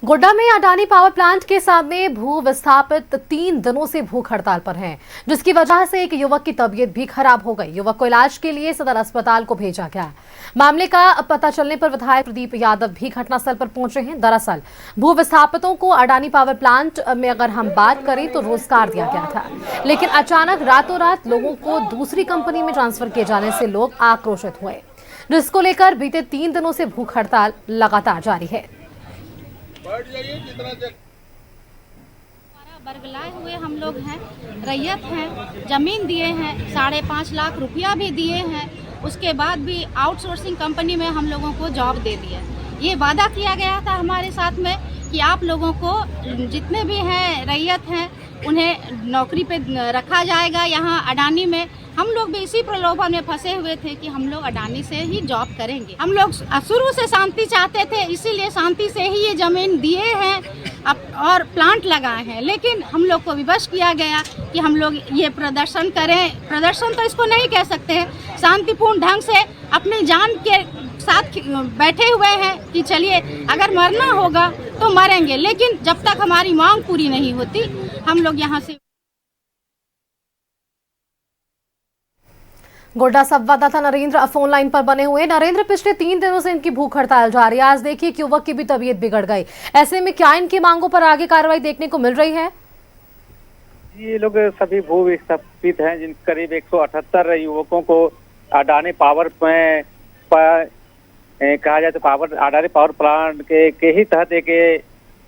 गोड्डा में Adani power plant के सामने भू विस्थापित 3 दिनों से भूख हड़ताल पर हैं, जिसकी वजह से एक युवक की तबीयत भी खराब हो गई। युवक को इलाज के लिए सदर अस्पताल को भेजा गया। मामले का पता चलने पर विधायक प्रदीप यादव भी घटनास्थल पर पहुंचे हैं। दरअसल भू विस्थापितों को अडानी पावर प्लांट में अगर हम बात करें तो रोजगार दिया गया था, लेकिन अचानक रातों रात लोगों को दूसरी कंपनी में ट्रांसफर किए जाने से लोग आक्रोशित हुए, जिसको लेकर बीते 3 दिनों से भूख हड़ताल लगातार जारी है। बरगलाए हुए हम लोग हैं, रैयत हैं, जमीन दिए हैं, 5.5 लाख रुपया भी दिए हैं। उसके बाद भी आउटसोर्सिंग कंपनी में हम लोगों को जॉब दे दिया। ये वादा किया गया था हमारे साथ में कि आप लोगों को जितने भी हैं रैयत हैं उन्हें नौकरी पे रखा जाएगा। यहाँ अडानी में हम लोग भी इसी प्रलोभन में फंसे हुए थे कि हम लोग अडानी से ही जॉब करेंगे। हम लोग शुरू से शांति चाहते थे, इसीलिए शांति से ही ये जमीन दिए हैं और प्लांट लगाए हैं, लेकिन हम लोग को विवश किया गया कि हम लोग ये प्रदर्शन करें। प्रदर्शन तो इसको नहीं कह सकते हैं, शांतिपूर्ण ढंग से अपनी जान के साथ बैठे हुए हैं कि चलिए अगर मरना होगा तो मरेंगे, लेकिन जब तक हमारी मांग पूरी नहीं होती हम लोग यहाँ से। गोड्डा संवाददाता नरेंद्र फोन लाइन पर बने हुए। नरेंद्र, पिछले 3 दिनों से इनकी भूख हड़ताल जारी है। आज देखिए कि युवक की भी तबीयत बिगड़ गई। ऐसे में क्या इनकी मांगों पर आगे कार्रवाई देखने को मिल रही है? ये लोग सभी भू विस्थापित हैं, जिन करीब 178 युवकों को अडानी पावर में कहा जाए तो अडानी पावर प्लांट के ही तहत एक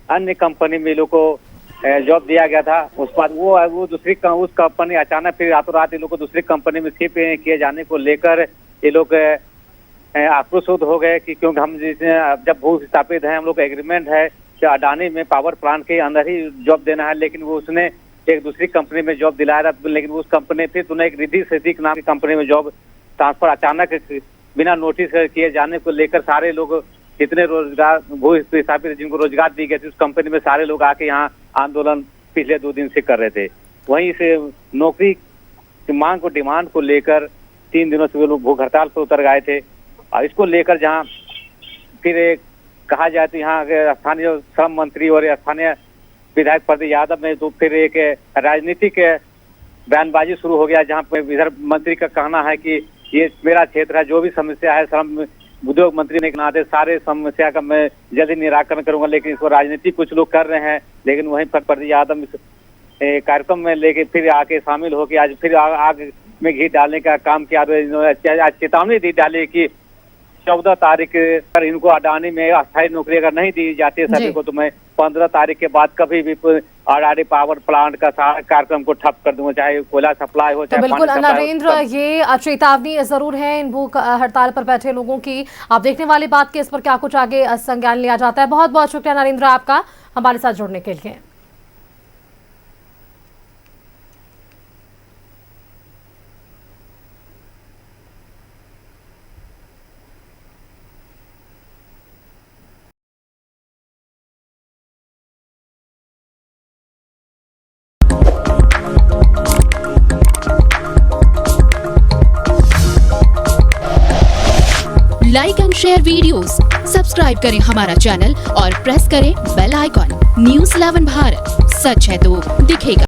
अन्य कंपनी में लोग को जॉब दिया गया था। उस बाद वो दूसरी उस कंपनी अचानक फिर रातों रात इन लोग को दूसरी कंपनी में शिफ्ट किए जाने को लेकर ये लोग आक्रोशित हो गए कि क्योंकि हम जब भू विस्थापित हैं, हम लोग का एग्रीमेंट है कि अडानी में पावर प्लांट के अंदर ही जॉब देना है, लेकिन वो उसने एक दूसरी कंपनी में जॉब दिलाया था, लेकिन उस कंपनी फिर तुमने एक रिद्धि सेठी नाम की कंपनी में जॉब ट्रांसफर अचानक बिना नोटिस किए जाने को लेकर सारे लोग जितने रोजगार भू विस्थापित जिनको रोजगार दी गई थी उस कंपनी में सारे लोग आके यहाँ आंदोलन पिछले 2 दिन से कर रहे थे। वहीं से नौकरी की मांग को डिमांड को लेकर 3 दिनों से वो लोग भूख हड़ताल पर उतर गए थे। और इसको लेकर जहाँ फिर कहा जाए तो यहाँ स्थानीय श्रम मंत्री और स्थानीय विधायक प्रदीप यादव में तो फिर एक राजनीतिक बयानबाजी शुरू हो गया, जहाँ पे इधर मंत्री का कहना है कि ये मेरा क्षेत्र है, जो भी समस्या है श्रम उद्योग मंत्री ने नाते सारे समस्या का मैं जल्दी निराकरण करूंगा, लेकिन इसको राजनीति कुछ लोग कर रहे हैं। लेकिन वहीं पर प्रदीप यादव इस कार्यक्रम में लेके फिर आके शामिल होकर आज फिर आग में घी डालने का काम किया। आज चेतावनी दी डाली कि 14 तारीख पर इनको अडानी में अस्थायी नौकरी अगर नहीं दी जाती है सभी को, तो मैं 15 तारीख के बाद कभी भी अडानी पावर प्लांट का सारा कार्यक्रम को ठप कर दूंगा, चाहे कोयला सप्लाई हो चाहे। बिल्कुल नरेंद्र, ये चेतावनी जरूर है इन भूख हड़ताल पर बैठे लोगों की। आप देखने वाली बात के इस पर क्या कुछ आगे संज्ञान लिया जाता है। बहुत बहुत शुक्रिया नरेंद्र आपका हमारे साथ जुड़ने के लिए। Like and share videos, subscribe करें हमारा चैनल और प्रेस करें बेल आइकॉन। News 11 भारत, सच है तो दिखेगा।